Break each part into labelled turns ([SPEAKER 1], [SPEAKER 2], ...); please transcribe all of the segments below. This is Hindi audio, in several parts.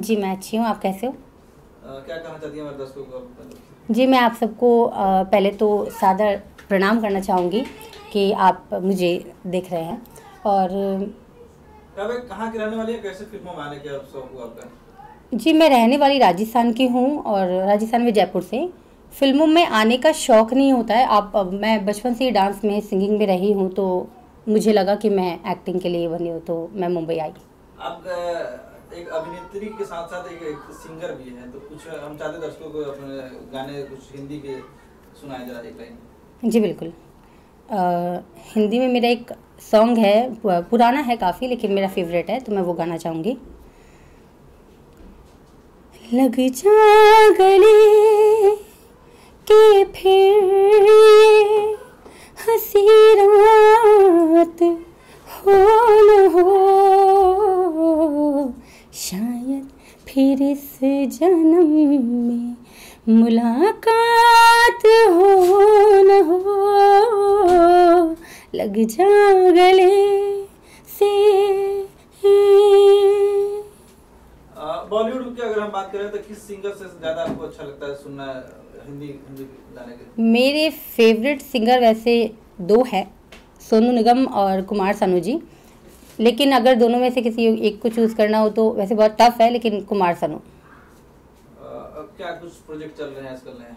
[SPEAKER 1] जी, मैं अच्छी हूँ। आप कैसे हो?
[SPEAKER 2] क्या कहना चाहती हैं हमारे दर्शकों को आप?
[SPEAKER 1] जी, मैं आप सबको पहले तो सादर प्रणाम करना चाहूँगी कि आप मुझे देख रहे हैं। और
[SPEAKER 2] कब कहाँ की रहने वाली है, कैसे फिल्मों में आने का शौक हुआ आपका?
[SPEAKER 1] जी, मैं रहने वाली राजस्थान की हूँ और राजस्थान में जयपुर से। फ़िल्मों में आने का शौक़ नहीं होता है। मैं बचपन से ही डांस में, सिंगिंग में रही हूँ, तो मुझे लगा कि मैं एक्टिंग के लिए बनी हूँ, तो मैं मुंबई आई।
[SPEAKER 2] आप एक अभिनेत्री के साथ साथ एक सिंगर भी हैं, तो कुछ हम चाहते दर्शकों को अपने गाने कुछ हिंदी के सुनाए जरा एक लाइन।
[SPEAKER 1] जी बिल्कुल। हिंदी में मेरा एक सॉन्ग है, पुराना है काफ़ी, लेकिन मेरा फेवरेट है, तो मैं वो गाना चाहूँगी। लग जा गले के फिर ये हंसी रात हो न हो, शायद फिर इस जन्म में मुलाकात हो न हो। लग जा गले से।
[SPEAKER 2] बॉलीवुड की अगर हम बात करें तो किस सिंगर से ज़्यादा आपको अच्छा लगता है सुनना हिंदी हिंदी गाने के?
[SPEAKER 1] मेरे फेवरेट सिंगर वैसे दो हैं, सोनू निगम और कुमार सानू जी। लेकिन अगर दोनों में से किसी एक को चूज़ करना हो तो वैसे बहुत टफ है, लेकिन कुमार सानू।
[SPEAKER 2] अब क्या कुछ प्रोजेक्ट चल रहे हैं आजकल नए?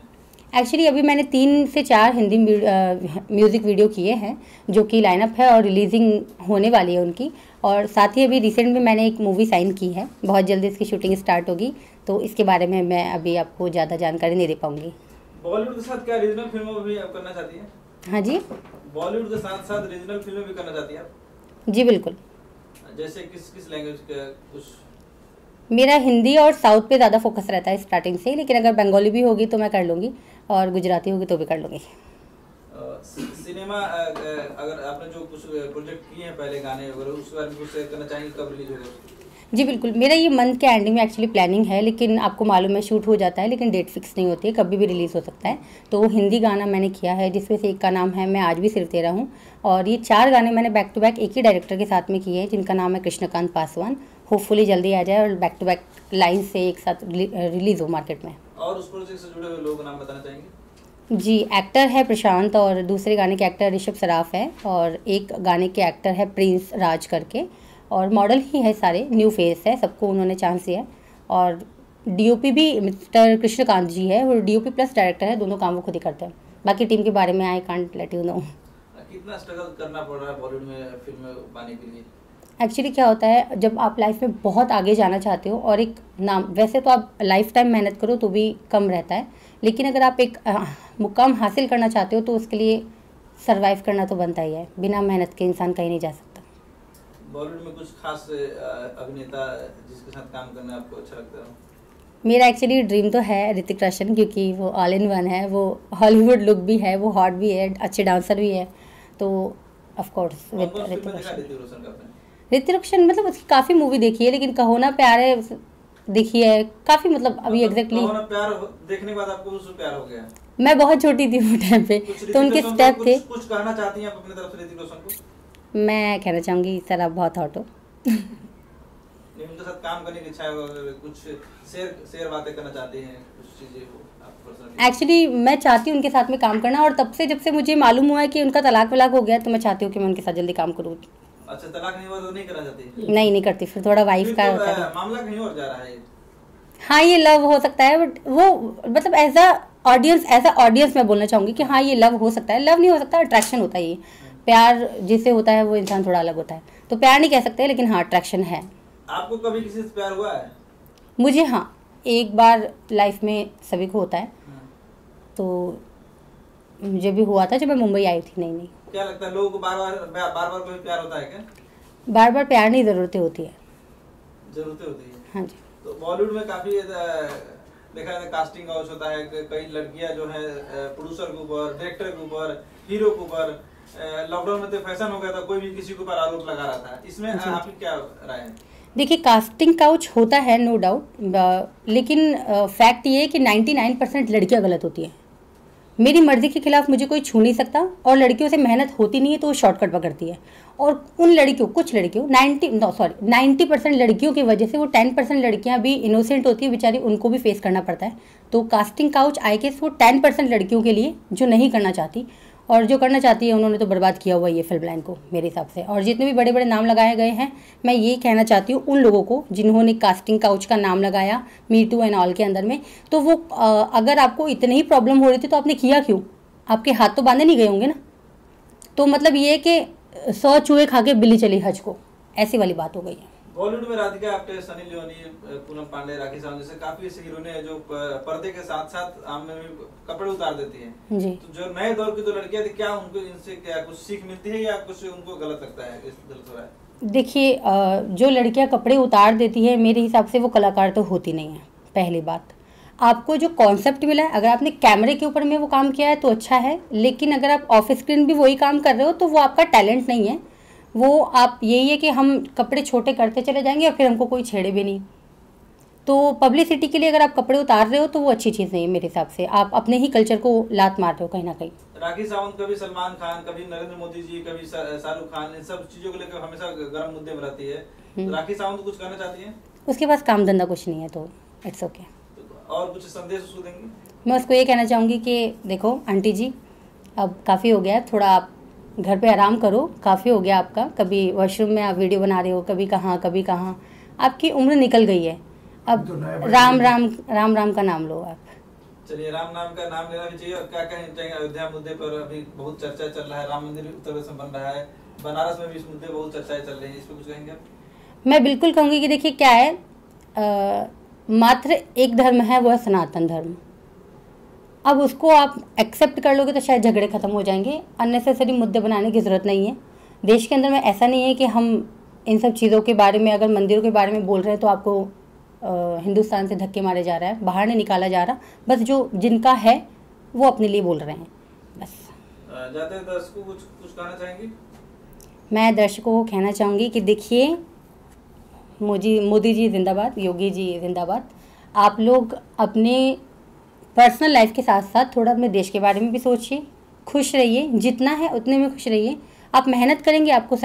[SPEAKER 1] एक्चुअली अभी मैंने 3 से 4 हिंदी म्यूज़िक वीडियो किए हैं, जो कि लाइनअप है और रिलीजिंग होने वाली है उनकी। और साथ ही अभी रिसेंट में मैंने एक मूवी साइन की है, बहुत जल्दी इसकी शूटिंग स्टार्ट होगी, तो इसके बारे में मैं अभी आपको ज़्यादा जानकारी नहीं दे पाऊँगी।
[SPEAKER 2] बॉलीवुड के साथ क्या रीजनल फिल्मों में भी आप करना चाहती हैं?
[SPEAKER 1] हाँ जी,
[SPEAKER 2] बॉलीवुड के साथ साथ रीजनल फिल्में भी करना चाहती हैं आप?
[SPEAKER 1] जी बिल्कुल।
[SPEAKER 2] जैसे किस किस लैंग्वेज का कुछ?
[SPEAKER 1] मेरा हिंदी और साउथ पे ज़्यादा फोकस रहता है स्टार्टिंग से, लेकिन अगर बंगाली भी होगी तो मैं कर लूँगी, और गुजराती होगी तो भी कर लूँगी।
[SPEAKER 2] सिनेमा अगर आपने जो कुछ प्रोजेक्ट किए हैं पहले गाने वगैरह उसके बारे में कुछ शेयर करना चाहेंगे, कब रिलीज होगा?
[SPEAKER 1] जी बिल्कुल, मेरा ये मंथ के एंडिंग में एक्चुअली प्लानिंग है, लेकिन आपको मालूम है शूट हो जाता है, लेकिन डेट फिक्स नहीं होती है, कभी भी रिलीज़ हो सकता है। तो वो हिंदी गाना मैंने किया है, जिसमें से एक का नाम है मैं आज भी सिर्फ तेरा हूँ, और ये 4 गाने मैंने बैक टू बैक एक ही डायरेक्टर के साथ में किए हैं, जिनका नाम है कृष्णकांत पासवान। होपफुली जल्दी आ जाए और बैक टू बैक लाइन से एक साथ रिलीज़ हो मार्केट में।
[SPEAKER 2] और उस प्रोजेक्ट से जुड़े हुए लोगों का नाम बताना चाहेंगे?
[SPEAKER 1] जी, एक्टर है प्रशांत, और दूसरे गाने के एक्टर ऋषभ सराफ है, और एक गाने के एक्टर है प्रिंस राज करके, और मॉडल ही है, सारे न्यू फेस है, सबको उन्होंने चांस दिया है। और डीओपी भी मिस्टर कृष्णकांत जी है, वो डीओपी प्लस डायरेक्टर है, दोनों काम वो खुद ही करते हैं। बाकी टीम के बारे में I can't let you know.
[SPEAKER 2] कितना स्ट्रगल करना पड़ रहा है बॉलीवुड में फिल्म पाने के लिए?
[SPEAKER 1] एक्चुअली क्या होता है, जब आप लाइफ में बहुत आगे जाना चाहते हो और एक नाम, वैसे तो आप लाइफ टाइम मेहनत करो तो भी कम रहता है, लेकिन अगर आप एक मुकाम हासिल करना चाहते हो तो उसके लिए सरवाइव करना तो बनता ही है। बिना मेहनत के इंसान कहीं नहीं जा सकता।
[SPEAKER 2] बॉलीवुड में कुछ खास अभिनेता जिसके साथ काम करना आपको अच्छा लगता है?
[SPEAKER 1] मेरा एक्चुअली ड्रीम तो है ऋतिक रोशन, क्योंकि वो ऑल इन वन है, वो हॉलीवुड लुक भी है, वो हॉट भी है, अच्छे डांसर भी है, तो of course with Hrithik Roshan. Hrithik Roshan मतलब उसकी काफ़ी मूवी देखी है, लेकिन कहो ना प्यार है देखी है काफ़ी, मतलब अभी एग्जैक्टली
[SPEAKER 2] कहो ना प्यार देखने के बाद आपको उससे प्यार हो गया?
[SPEAKER 1] मैं बहुत छोटी थी वो टाइम पे, तो उनके स्टेप थे।
[SPEAKER 2] कुछ कहना चाहती हैं आप अपनी तरफ से ऋतिक रोशन को?
[SPEAKER 1] मैं कहना चाहूँगी सर आप बहुत हॉट हो।
[SPEAKER 2] उनके साथ काम करने की इच्छा है, कुछ शेयर बातें करना चाहते हैं, कुछ चीजें हो?
[SPEAKER 1] एक्चुअली मैं चाहती हूँ उनके साथ में काम करना, और तब से जब से मुझे मालूम हुआ है कि उनका तलाक वलाक हो गया, तो मैं चाहती हूँ कि मैं उनके साथ जल्दी काम करूँ।
[SPEAKER 2] अच्छा, तलाक नहीं हुआ तो नहीं करना चाहती?
[SPEAKER 1] नहीं करती, फिर थोड़ा वाइफ का होता है।
[SPEAKER 2] मामला कहीं और जा रहा है।
[SPEAKER 1] हाँ, ये लव हो सकता है, बट वो मतलब एज अ ऑडियंस मैं बोलना चाहूँगी कि हाँ ये लव हो सकता है। लव नहीं हो सकता, अट्रैक्शन होता है। ये प्यार जिससे होता है वो इंसान थोड़ा अलग होता है, तो प्यार नहीं कह सकते, लेकिन हाँ अट्रैक्शन है।
[SPEAKER 2] आपको कभी किसी से प्यार हुआ है?
[SPEAKER 1] मुझे हाँ, एक बार लाइफ में सभी को होता है, तो मुझे भी हुआ था जब मैं मुंबई आई थी। नहीं।
[SPEAKER 2] क्या लगता है लोगों को बार बार कोई प्यार होता है क्या?
[SPEAKER 1] बार बार प्यार नहीं, ज़रूरतें होती है।
[SPEAKER 2] ज़रूरतें होती है?
[SPEAKER 1] हाँ जी।
[SPEAKER 2] तो बॉलीवुड में काफ़ी देखा जाता है कास्टिंग काउच होता है, कई लड़कियां जो है प्रोड्यूसर के ऊपर, डायरेक्टर के ऊपर, हीरो के ऊपर, लॉकडाउन में तो फैशन हो गया था, कोई भी किसी के ऊपर आरोप लगा रहा था, इसमें आपकी क्या राय है?
[SPEAKER 1] देखिए, कास्टिंग काउच होता है नो डाउट, लेकिन फैक्ट ये है कि 99% लड़कियां गलत होती हैं। मेरी मर्ज़ी के खिलाफ मुझे कोई छू नहीं सकता, और लड़कियों से मेहनत होती नहीं है तो वो शॉर्टकट पकड़ती है। और उन लड़कियों, कुछ लड़कियों 90% लड़कियों की वजह से वो 10% लड़कियां भी इनोसेंट होती है बेचारी, उनको भी फेस करना पड़ता है। तो कास्टिंग काउच आई गेस वो 10% लड़कियों के लिए जो नहीं करना चाहती, और जो करना चाहती है उन्होंने तो बर्बाद किया हुआ है ये फिल्म लाइन को मेरे हिसाब से। और जितने भी बड़े बड़े नाम लगाए गए हैं, मैं ये कहना चाहती हूँ उन लोगों को जिन्होंने कास्टिंग काउच का नाम लगाया मी टू एंड ऑल के अंदर में, तो वो अगर आपको इतनी ही प्रॉब्लम हो रही थी तो आपने किया क्यों? आपके हाथ तो बांधे नहीं गए होंगे ना। तो मतलब ये कि 100 चूहे खा के बिल्ली चली हज को, ऐसी वाली बात हो गई है।
[SPEAKER 2] बॉलीवुड में राधिका आप्टे, सनी लियोनी, पूनम पांडे, राखी सावंत जैसे काफी ऐसी हीरोइनें हैं जो पर्दे के साथ साथ आम में भी कपड़े उतार देती हैं जी। तो जो नए दौर की जो लड़कियां थी, क्या उनको इनसे क्या कुछ सीख मिलती है या कुछ उनको गलत लगता है, गलत हो रहा है?
[SPEAKER 1] देखिए, जो लड़कियां कपड़े उतार देती है मेरे हिसाब से वो कलाकार तो होती नहीं है। पहली बात, आपको जो कॉन्सेप्ट मिला है, अगर आपने कैमरे के ऊपर में वो काम किया है तो अच्छा है, लेकिन अगर आप ऑफ स्क्रीन भी वही काम कर रहे हो तो वो आपका टैलेंट नहीं है। वो आप यही है कि हम कपड़े छोटे करते चले जाएंगे और फिर हमको कोई छेड़े भी नहीं। तो पब्लिसिटी के लिए अगर आप कपड़े उतार रहे हो तो वो अच्छी चीज़ नहीं है मेरे हिसाब से। आप अपने ही कल्चर को लात मार रहे हो कहीं ना कहीं।
[SPEAKER 2] राखी सावंत कभी सलमान खान, कभी नरेंद्र मोदी जी, कभी शाहरुख खान, इन सब चीजों को लेकर हमेशा गर्म मुद्दे में रहती है। तो राखी सावंत कुछ करना चाहती है? उसके
[SPEAKER 1] पास काम धंधा कुछ नहीं है तो इट्स ओके।
[SPEAKER 2] और कुछ संदेश उसको देंगे?
[SPEAKER 1] मैं उसको ये कहना चाहूँगी कि देखो आंटी जी, अब काफ़ी हो गया है, थोड़ा आप घर पे आराम करो, काफ़ी हो गया आपका। कभी वॉशरूम में आप वीडियो बना रहे हो, कभी कहाँ, आपकी उम्र निकल गई है। अब तो राम राम राम राम का नाम लो आप।
[SPEAKER 2] चलिए, राम नाम का नाम लेना भी चाहिए। और क्या कहना चाहिए अयोध्या मुद्दे पर? अभी बहुत चर्चा चल रहा है, राम मंदिर उत्तर प्रदेश में बन रहा है, बनारस में भी इस मुद्दे बहुत चर्चाएं चल रही है, इस पर कुछ कहेंगे आप?
[SPEAKER 1] मैं बिल्कुल कहूँगी कि देखिए क्या है, मात्र एक धर्म है, वो है सनातन धर्म। अब उसको आप एक्सेप्ट कर लोगे तो शायद झगड़े ख़त्म हो जाएंगे। अननेसेसरी मुद्दे बनाने की ज़रूरत नहीं है। देश के अंदर में ऐसा नहीं है कि हम इन सब चीज़ों के बारे में, अगर मंदिरों के बारे में बोल रहे हैं तो आपको हिंदुस्तान से धक्के मारे जा रहा है, बाहर नहीं निकाला जा रहा। बस जो जिनका है वो अपने लिए बोल रहे हैं बस।
[SPEAKER 2] जाते दर्शकों को कुछ कहना चाहेंगी?
[SPEAKER 1] मैं दर्शकों को कहना चाहूँगी कि देखिए, मोदी जी जिंदाबाद, योगी जी जिंदाबाद। आप लोग अपने पर्सनल लाइफ के साथ साथ थोड़ा अपने देश के बारे में भी सोचिए, खुश रहिए, जितना है उतने में खुश रहिए। आप मेहनत करेंगे, आपको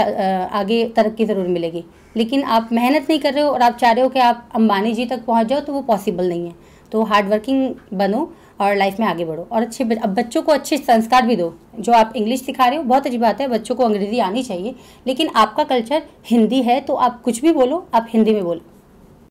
[SPEAKER 1] आगे तरक्की ज़रूर मिलेगी। लेकिन आप मेहनत नहीं कर रहे हो और आप चाह रहे हो कि आप अंबानी जी तक पहुंच जाओ, तो वो पॉसिबल नहीं है। तो हार्ड वर्किंग बनो और लाइफ में आगे बढ़ो, और अब बच्चों को अच्छे संस्कार भी दो। जो आप इंग्लिश सिखा रहे हो बहुत अच्छी बात है, बच्चों को अंग्रेज़ी आनी चाहिए, लेकिन आपका कल्चर हिंदी है तो आप कुछ भी बोलो, आप हिंदी में बोलो।